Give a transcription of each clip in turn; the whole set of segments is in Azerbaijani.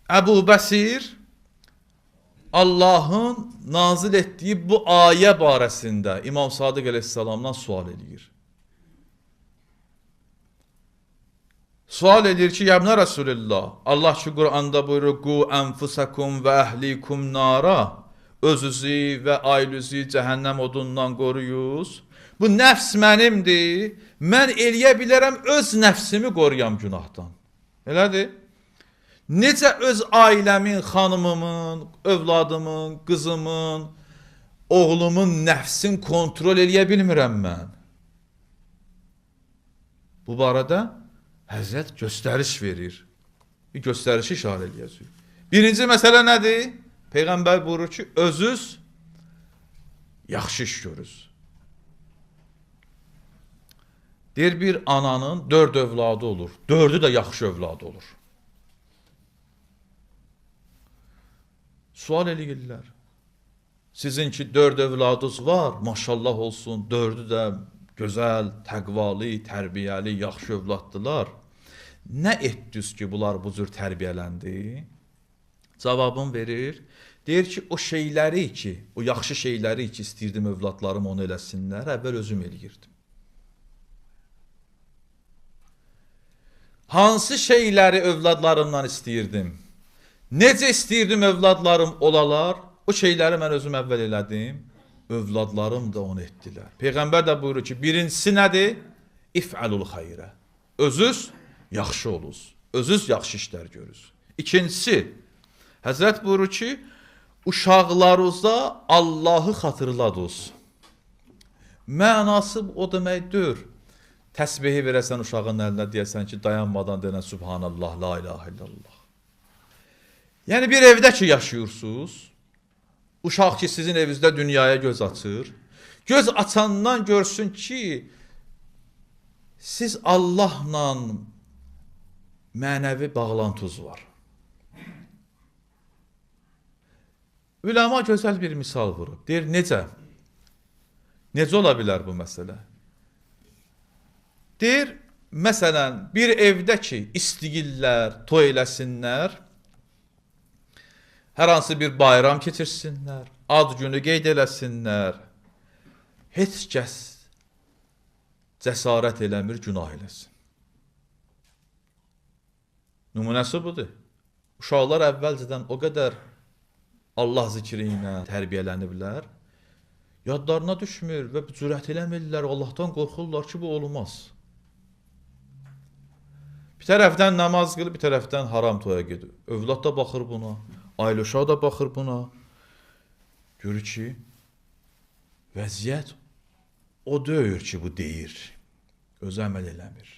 Əbu Bəsir Allahın nazil etdiyi bu ayə barəsində İmam Sadiq əleyhissalamdan sual edir. Sual edir ki, Yəbnə Rasulullah, Allah ki Quranda buyurur, Qu ənfusakum və əhlikum nara, özünüzü və ailinizi cəhənnəm odundan qoruyuz. Bu nəfs mənimdir, mən eləyə bilərəm öz nəfsimi qoruyam günahdan. Elədir? Necə öz ailəmin, xanımımın, övladımın, qızımın, oğlumun nəfsin kontrol eləyə bilmirəm mən. Bu barədə Həzrət göstəriş verir. Bir göstərişi işarə eləyəcək. Birinci məsələ nədir? Peyğəmbər buyurur ki, özünüz yaxşı iş görürüz. Deyir, bir ananın 4 övladı olur. 4'ü də yaxşı övladı olur. Sual eləyirlər. Sizinki 4 övladınız var, maşallah olsun, 4'ü də gözəl, təqvalı, tərbiyəli, yaxşı övladdılar. Nə etdiniz ki, bunlar bu cür tərbiyələndi? Cavabını verir. Deyir ki, o şeyləri ki, o yaxşı şeyləri ki, istəyirdim övladlarım onu eləsinlər, əvvəl özüm eləyirdim. Hansı şeyləri övladlarımdan istəyirdim? Necə istəyirdim övladlarım olalar? O şeyləri mən özüm əvvəl elədim. Övladlarım da onu etdilər. Peyğəmbər də buyurur ki, birincisi nədir? İf'alul xayrə. Özünüz yaxşı olunuz. Özünüz yaxşı işlər görürüz. İkincisi, Həzrət buyurur ki, uşaqlarınıza Allahı xatırladınız. Mənası o deməkdir. Təsbihi verəsən uşağın əlinə, deyəsən ki, dayanmadan denən Subhanallah, la ilahe illallah. Yəni bir evdə ki, yaşayırsınız, uşaq ki, sizin evinizdə dünyaya göz açır, göz açandan görsün ki, siz Allahla mənəvi bağlantınız var. Üləma gözəl bir misal vurub. Deyir, necə? Necə ola bilər bu məsələ? Deyir, məsələn, bir evdə ki, istəyirlər, toy eləsinlər, hər hansı bir bayram keçirsinlər, ad günü qeyd eləsinlər, heç kəs cəsarət eləmir, günah eləsin. Nümunəsi budur. Uşaqlar əvvəlcədən o qədər Allah zikri ilə tərbiyələniblər, yadlarına düşmür və cürət eləmirlər, Allahdan qorxurlar ki, bu olmaz. Bir tərəfdən namaz qılıb, bir tərəfdən haram toya gedir. Övlad da baxır buna, ailə uşağı da baxır buna. Görür ki, vəziyyət o deyir ki, bu deyir. Özü əməl eləmir.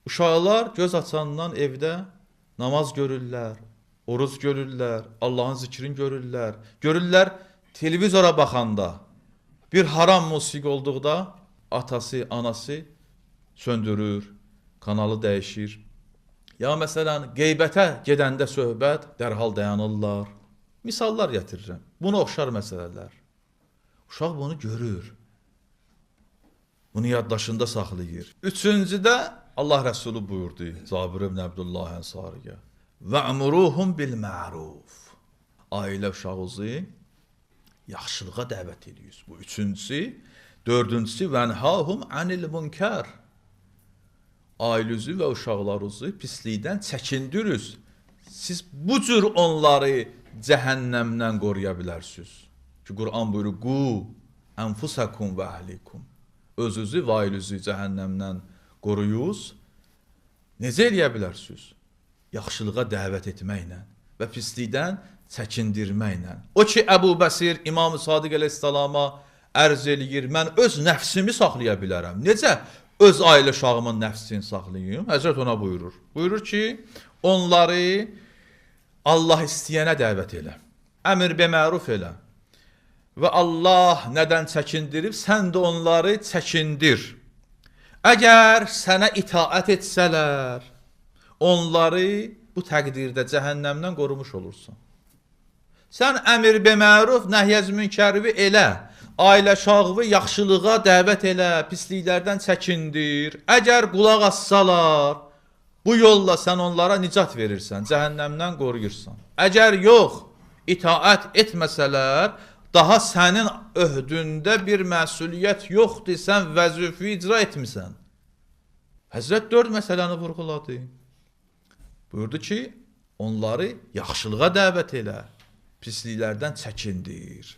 Uşaqlar göz açandan evdə namaz görürlər, oruz görürlər, Allahın zikrini görürlər. Görürlər televizora baxanda, bir haram musiqi olduqda atası, anası söndürür, kanalı dəyişir. Ya məsələn, qeybətə gedəndə söhbət, dərhal dayanırlar. Misallar gətirirəm. Buna oxşar məsələlər. Uşaq bunu görür. Bunu yaddaşında saxlayır. Üçüncüdə Allah Rəsulü buyurdu, Cabir ibn Abdullah Ənsariyə. Və'muruhum bil ma'ruf. Ailə uşağınızı yaxşılığa dəvət ediyoruz. Bu üçüncüsü. Dördüncüsü, vənhahum anil munkar. Ailənizi və uşaqlarınızı pislikdən çəkindiririz. Siz bu cür onları cəhənnəmdən qoruya bilərsiniz. Ki, Qur'an buyurur, Qu ənfusakum və əhlikum. Özünüzü və ailənizi cəhənnəmdən qoruyuz. Necə eləyə bilərsiniz? Yaxşılığa dəvət etməklə və pislikdən çəkindirməklə. O ki, Əbu Bəsir İmam-ı Sadiq əleyhissalama ərz eləyir, mən öz nəfsimi saxlaya bilərəm. Necə öz ailə uşağımın nəfsini saxlayayım? Həzrət ona buyurur. Buyurur ki, onları Allah istəyənə dəvət elə. Əmr be məruf elə. Və Allah nədən çəkindirib, sən də onları çəkindir. Əgər sənə itaət etsələr, onları bu təqdirdə cəhənnəmdən qorumuş olursan. Sən əmr be məruf, nəhyəz münkərvi elə. Ailə uşağını yaxşılığa dəvət elə, pisliklərdən çəkindir. Əgər qulaq assalar, Bu yolla sən onlara nicat verirsən, cəhənnəmdən qoruyursan. Əgər yox, itaət etməsələr, daha sənin öhdündə bir məsuliyyət yoxdur, sən vəzifə icra etmirsən. Həzrət 4 məsələni vurğuladı. Buyurdu ki, onları yaxşılığa dəvət elə, pisliklərdən çəkindir.